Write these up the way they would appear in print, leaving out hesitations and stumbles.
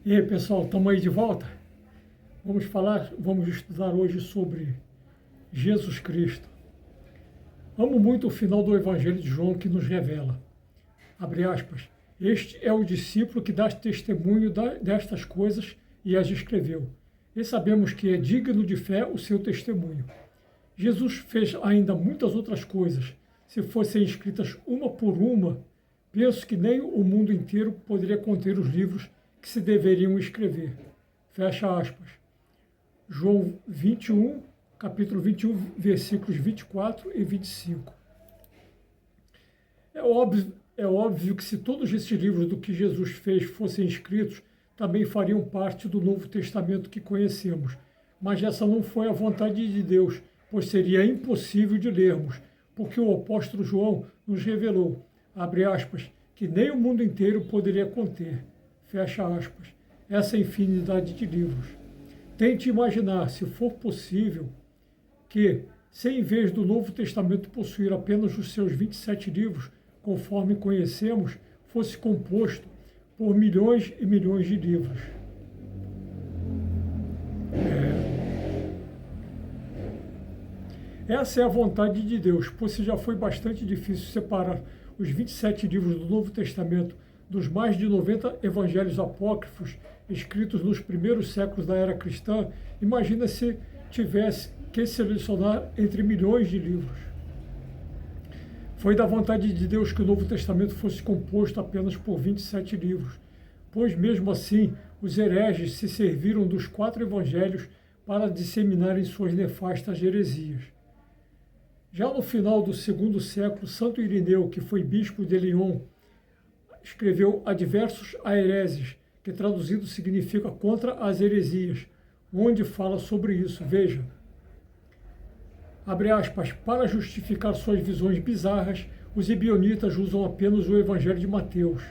E aí, pessoal, estamos aí de volta? Vamos estudar hoje sobre Jesus Cristo. Amo muito o final do Evangelho de João que nos revela, abre aspas, este é o discípulo que dá testemunho destas coisas e as escreveu. E sabemos que é digno de fé o seu testemunho. Jesus fez ainda muitas outras coisas. Se fossem escritas uma por uma, penso que nem o mundo inteiro poderia conter os livros que se deveriam escrever. Fecha aspas. João 21, capítulo 21, versículos 24 e 25. É óbvio que se todos esses livros do que Jesus fez fossem escritos, também fariam parte do Novo Testamento que conhecemos. Mas essa não foi a vontade de Deus, pois seria impossível de lermos, porque o apóstolo João nos revelou, abre aspas, que nem o mundo inteiro poderia conter, fecha aspas, essa infinidade de livros. Tente imaginar, se for possível, que, se em vez do Novo Testamento possuir apenas os seus 27 livros, conforme conhecemos, fosse composto por milhões e milhões de livros. Essa é a vontade de Deus, pois se já foi bastante difícil separar os 27 livros do Novo Testamento dos mais de 90 evangelhos apócrifos escritos nos primeiros séculos da era cristã, imagina se tivesse que selecionar entre milhões de livros. Foi da vontade de Deus que o Novo Testamento fosse composto apenas por 27 livros, pois mesmo assim os hereges se serviram dos 4 evangelhos para disseminarem suas nefastas heresias. Já no final do segundo século, Santo Irineu, que foi bispo de Lyon, escreveu Adversus a Hereses, que traduzido significa contra as heresias, onde fala sobre isso. Veja, abre aspas, para justificar suas visões bizarras, os ebionitas usam apenas o Evangelho de Mateus.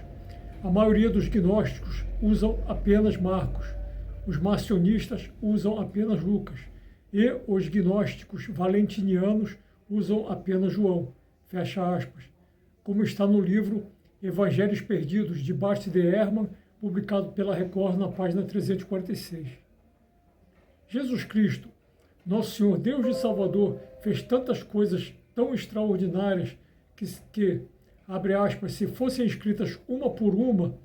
A maioria dos gnósticos usam apenas Marcos. Os marcionistas usam apenas Lucas. E os gnósticos valentinianos usam apenas João, fecha aspas, como está no livro Evangelhos Perdidos, de Bart de Ehrman, publicado pela Record na página 346. Jesus Cristo, nosso Senhor Deus e Salvador, fez tantas coisas tão extraordinárias que, abre aspas, se fossem escritas uma por uma,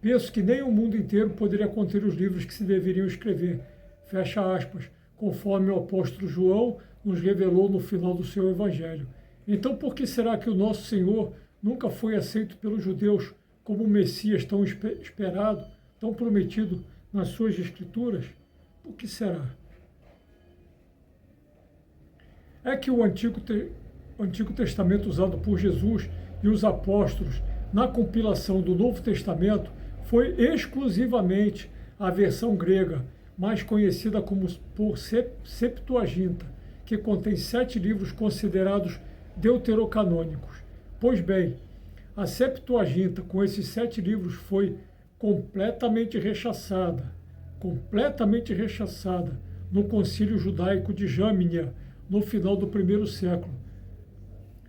penso que nem o mundo inteiro poderia conter os livros que se deveriam escrever, fecha aspas, conforme o apóstolo João nos revelou no final do seu evangelho. Então, por que será que o nosso Senhor nunca foi aceito pelos judeus como o Messias tão esperado, tão prometido nas suas escrituras? Por que será? É que o Antigo Testamento usado por Jesus e os apóstolos na compilação do Novo Testamento foi exclusivamente a versão grega, mais conhecida como por Septuaginta, que contém 7 livros considerados deuterocanônicos. Pois bem, a Septuaginta, com esses 7 livros, foi completamente rechaçada no Concílio Judaico de Jamnia, no final do primeiro século,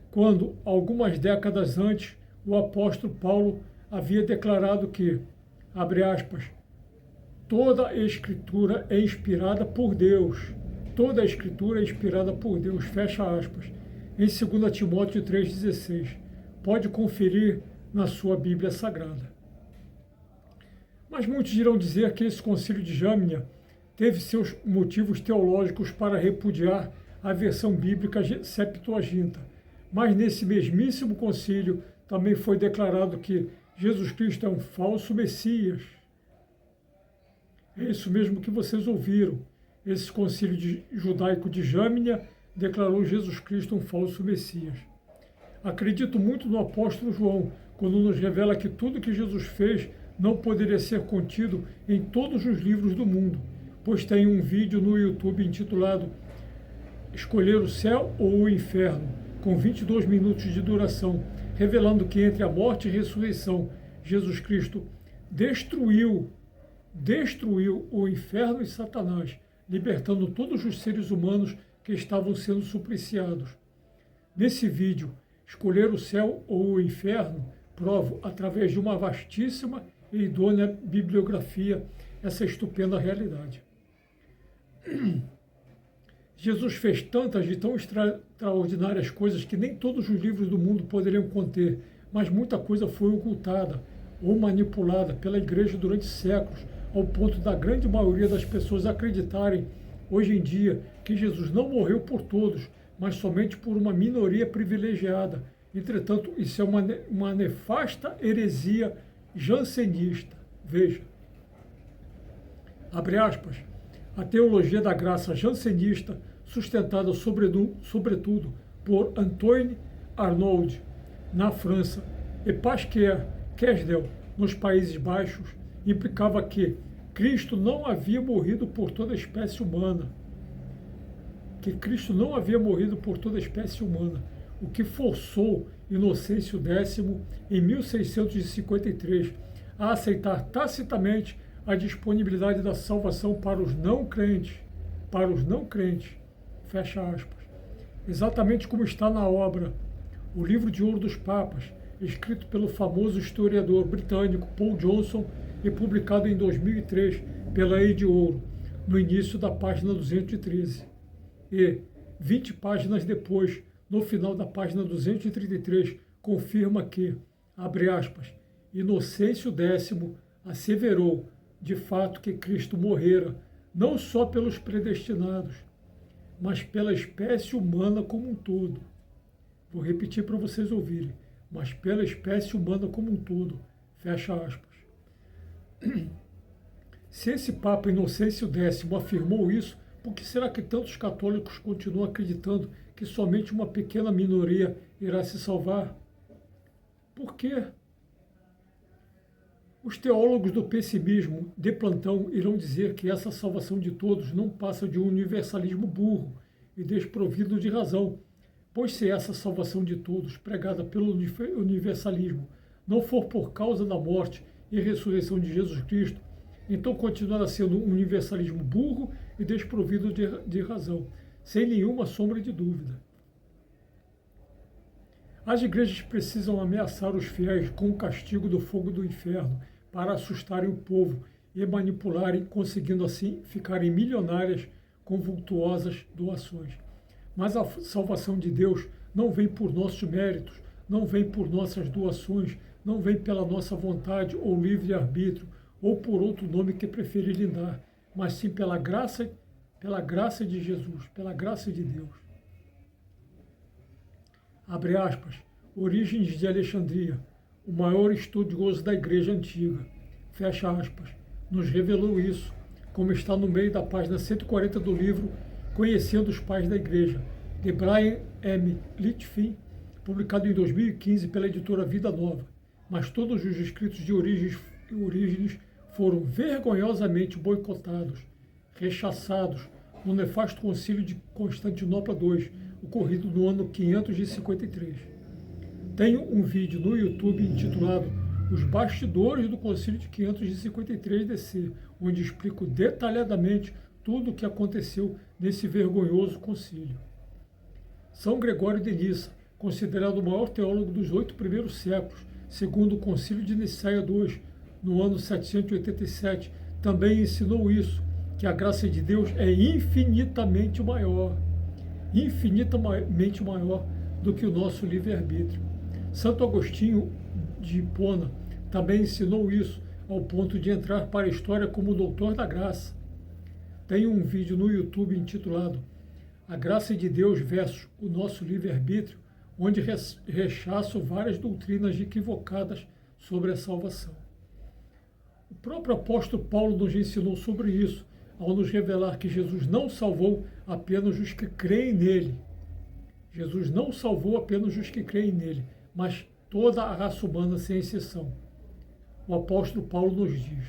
quando, algumas décadas antes, o apóstolo Paulo havia declarado que, abre aspas, toda a Escritura é inspirada por Deus. Toda a Escritura é inspirada por Deus, fecha aspas, em 2 Timóteo 3,16. Pode conferir na sua Bíblia Sagrada. Mas muitos irão dizer que esse concílio de Jamnia teve seus motivos teológicos para repudiar a versão bíblica Septuaginta. Mas nesse mesmíssimo concílio também foi declarado que Jesus Cristo é um falso Messias. É isso mesmo que vocês ouviram. Esse concílio judaico de Jamnia declarou Jesus Cristo um falso Messias. Acredito muito no apóstolo João, quando nos revela que tudo que Jesus fez não poderia ser contido em todos os livros do mundo, pois tem um vídeo no YouTube intitulado Escolher o Céu ou o Inferno, com 22 minutos de duração, revelando que entre a morte e a ressurreição, Jesus Cristo destruiu o inferno e Satanás, libertando todos os seres humanos que estavam sendo supliciados. Nesse vídeo, Escolher o Céu ou o Inferno, provo, através de uma vastíssima e idônea bibliografia, essa estupenda realidade. Jesus fez tantas e tão extraordinárias coisas que nem todos os livros do mundo poderiam conter, mas muita coisa foi ocultada ou manipulada pela igreja durante séculos, ao ponto da grande maioria das pessoas acreditarem, hoje em dia, que Jesus não morreu por todos, mas somente por uma minoria privilegiada. Entretanto, isso é uma nefasta heresia jansenista. Veja. Abre aspas. A teologia da graça jansenista, sustentada sobretudo por Antoine Arnauld, na França, e Pasquier Kesdel, nos Países Baixos, implicava que Cristo não havia morrido por toda a espécie humana. O que forçou Inocêncio X, em 1653, a aceitar tacitamente a disponibilidade da salvação para os não crentes, fecha aspas. Exatamente como está na obra O Livro de Ouro dos Papas, escrito pelo famoso historiador britânico Paul Johnson e publicado em 2003 pela Ede Ouro, no início da página 213. E, 20 páginas depois, no final da página 233, confirma que, abre aspas, Inocêncio X asseverou, de fato, que Cristo morrera, não só pelos predestinados, mas pela espécie humana como um todo. Vou repetir para vocês ouvirem. Mas pela espécie humana como um todo. Fecha aspas. Se esse Papa Inocêncio X afirmou isso, por que será que tantos católicos continuam acreditando que somente uma pequena minoria irá se salvar? Por quê? Os teólogos do pessimismo de plantão irão dizer que essa salvação de todos não passa de um universalismo burro e desprovido de razão, pois se essa salvação de todos, pregada pelo universalismo, não for por causa da morte e ressurreição de Jesus Cristo, então continuará sendo um universalismo burro e desprovido de razão, sem nenhuma sombra de dúvida. As igrejas precisam ameaçar os fiéis com o castigo do fogo do inferno para assustarem o povo e manipularem, conseguindo assim ficarem milionárias com vultuosas doações. Mas a salvação de Deus não vem por nossos méritos, não vem por nossas doações, não vem pela nossa vontade ou livre-arbítrio, ou por outro nome que preferirem dar, mas sim pela graça de Jesus, pela graça de Deus. Abre aspas, Orígenes de Alexandria, o maior estudioso da Igreja Antiga, fecha aspas, nos revelou isso, como está no meio da página 140 do livro Conhecendo os Pais da Igreja, de Brian M. Litfin, publicado em 2015 pela editora Vida Nova. Mas todos os escritos de Orígenes foram vergonhosamente boicotados, rechaçados no nefasto concílio de Constantinopla II, ocorrido no ano 553. Tenho um vídeo no YouTube intitulado Os Bastidores do Concílio de 553 DC, onde explico detalhadamente tudo o que aconteceu nesse vergonhoso concílio. São Gregório de Nissa, considerado o maior teólogo dos 8 primeiros séculos, segundo o Concílio de Nicéia II, no ano 787, também ensinou isso, que a graça de Deus é infinitamente maior do que o nosso livre-arbítrio. Santo Agostinho de Hipona também ensinou isso, ao ponto de entrar para a história como o doutor da graça. Tem um vídeo no YouTube intitulado A Graça de Deus versus o Nosso Livre-Arbítrio, onde rechaço várias doutrinas equivocadas sobre a salvação. O próprio apóstolo Paulo nos ensinou sobre isso, ao nos revelar que Jesus não salvou apenas os que creem nele. Jesus não salvou apenas os que creem nele, mas toda a raça humana sem exceção. O apóstolo Paulo nos diz,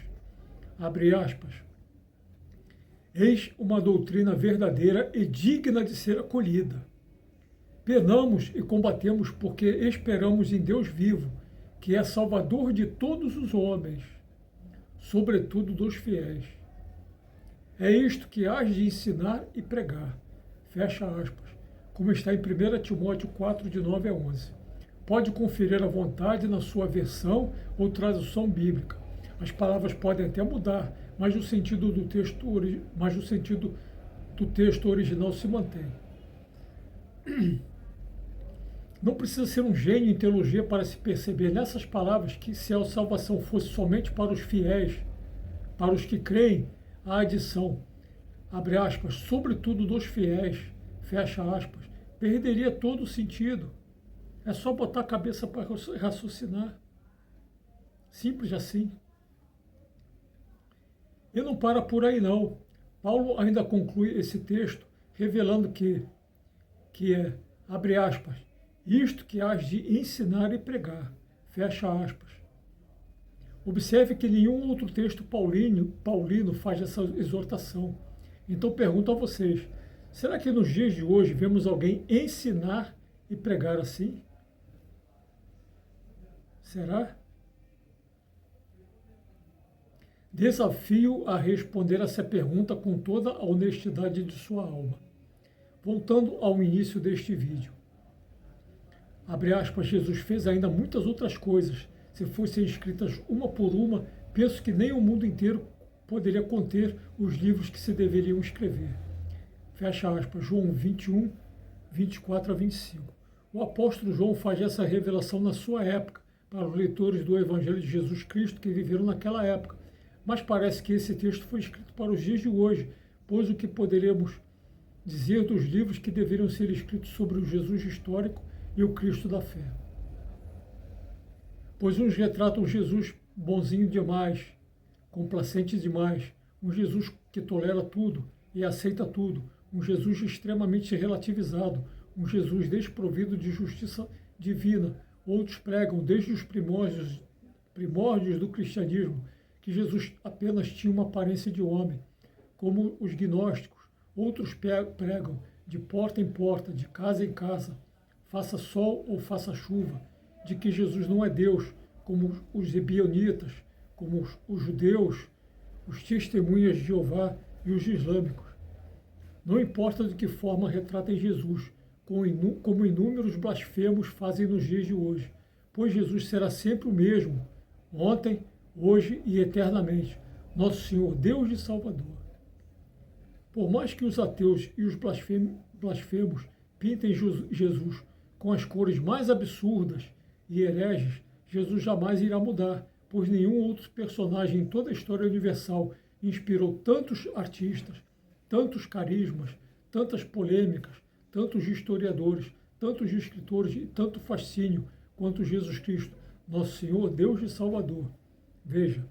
abre aspas, eis uma doutrina verdadeira e digna de ser acolhida. Penamos e combatemos porque esperamos em Deus vivo, que é Salvador de todos os homens, sobretudo dos fiéis. É isto que hás de ensinar e pregar, fecha aspas, como está em 1 Timóteo 4, de 9 a 11. Pode conferir à vontade na sua versão ou tradução bíblica. As palavras podem até mudar, mas o sentido do texto original se mantém. Não precisa ser um gênio em teologia para se perceber nessas palavras que, se a salvação fosse somente para os fiéis, para os que creem, a adição, abre aspas, sobretudo dos fiéis, fecha aspas, perderia todo o sentido. É só botar a cabeça para raciocinar. Simples assim. E não para por aí não. Paulo ainda conclui esse texto revelando que é, abre aspas, isto que hás de ensinar e pregar, fecha aspas. Observe que nenhum outro texto paulino faz essa exortação. Então pergunto a vocês, será que nos dias de hoje vemos alguém ensinar e pregar assim? Será? Desafio a responder essa pergunta com toda a honestidade de sua alma. Voltando ao início deste vídeo. Abre aspas, Jesus fez ainda muitas outras coisas. Se fossem escritas uma por uma, penso que nem o mundo inteiro poderia conter os livros que se deveriam escrever. Fecha aspas, João 21, 24 a 25. O apóstolo João faz essa revelação na sua época, para os leitores do Evangelho de Jesus Cristo que viveram naquela época. Mas parece que esse texto foi escrito para os dias de hoje, pois o que poderemos dizer dos livros que deveriam ser escritos sobre o Jesus histórico e o Cristo da fé. Pois uns retratam Jesus bonzinho demais, complacente demais, um Jesus que tolera tudo e aceita tudo, um Jesus extremamente relativizado, um Jesus desprovido de justiça divina. Outros pregam desde os primórdios do cristianismo que Jesus apenas tinha uma aparência de homem, como os gnósticos. Outros pregam de porta em porta, de casa em casa, faça sol ou faça chuva, de que Jesus não é Deus, como os ebionitas, como os judeus, os testemunhas de Jeová e os islâmicos. Não importa de que forma retratem Jesus, como inúmeros blasfemos fazem nos dias de hoje, pois Jesus será sempre o mesmo, ontem, hoje e eternamente, nosso Senhor, Deus e Salvador. Por mais que os ateus e os blasfemos pintem Jesus com as cores mais absurdas e hereges, Jesus jamais irá mudar, pois nenhum outro personagem em toda a história universal inspirou tantos artistas, tantos carismas, tantas polêmicas, tantos historiadores, tantos escritores e tanto fascínio quanto Jesus Cristo, nosso Senhor, Deus e Salvador. Veja,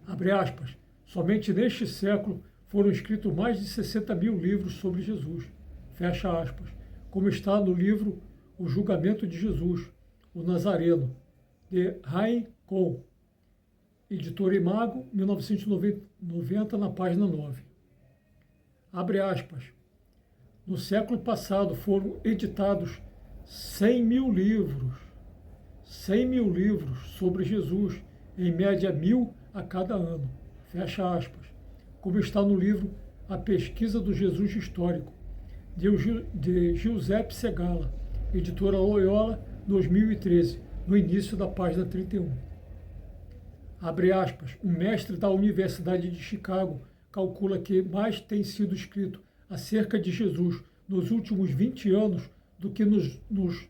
abre aspas, somente neste século foram escritos mais de 60 mil livros sobre Jesus, fecha aspas, como está no livro O Julgamento de Jesus, o Nazareno, de Rain Cohn, editora Imago, 1990, na página 9. Abre aspas, no século passado foram editados 100 mil livros sobre Jesus, em média 1.000 a cada ano, fecha aspas, como está no livro A Pesquisa do Jesus Histórico, de Giuseppe Segala, editora Loyola, 2013, no início da página 31. Abre aspas, um mestre da Universidade de Chicago calcula que mais tem sido escrito acerca de Jesus nos últimos 20 anos do que nos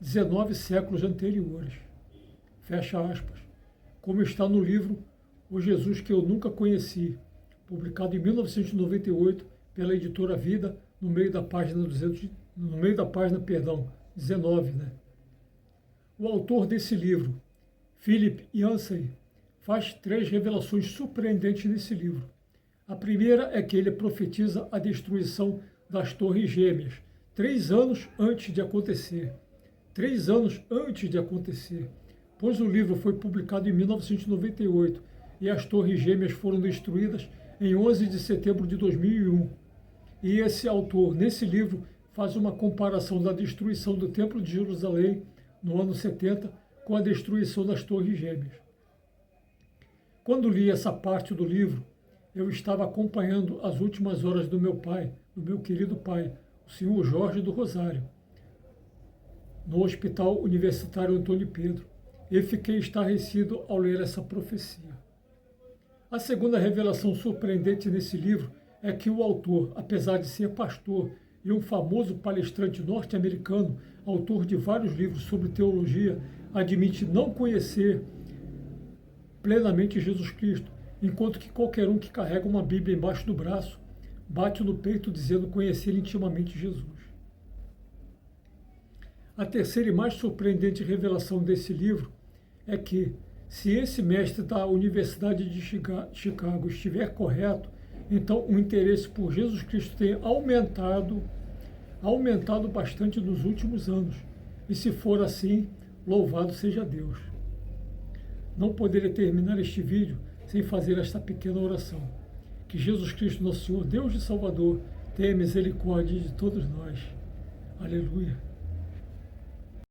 19 séculos anteriores. Fecha aspas. Como está no livro O Jesus que eu nunca conheci, publicado em 1998 pela editora Vida, no meio da página 19, né? O autor desse livro, Philip Yancey, faz 3 revelações surpreendentes nesse livro. A primeira é que ele profetiza a destruição das Torres Gêmeas, 3 anos antes de acontecer. 3 anos antes de acontecer, pois o livro foi publicado em 1998 e as Torres Gêmeas foram destruídas em 11 de setembro de 2001. E esse autor, nesse livro, faz uma comparação da destruição do Templo de Jerusalém no ano 70 com a destruição das Torres Gêmeas. Quando li essa parte do livro, eu estava acompanhando as últimas horas do meu pai, do meu querido pai, o senhor Jorge do Rosário, no Hospital Universitário Antônio Pedro, e fiquei estarrecido ao ler essa profecia. A segunda revelação surpreendente nesse livro é que o autor, apesar de ser pastor e um famoso palestrante norte-americano, autor de vários livros sobre teologia, admite não conhecer plenamente Jesus Cristo, enquanto que qualquer um que carrega uma Bíblia embaixo do braço bate no peito dizendo conhecer intimamente Jesus. A terceira e mais surpreendente revelação desse livro é que, se esse mestre da Universidade de Chicago estiver correto, então o interesse por Jesus Cristo tem aumentado bastante nos últimos anos. E se for assim, louvado seja Deus. Não poderia terminar este vídeo sem fazer esta pequena oração. Que Jesus Cristo, nosso Senhor, Deus e Salvador, tenha misericórdia de todos nós. Aleluia.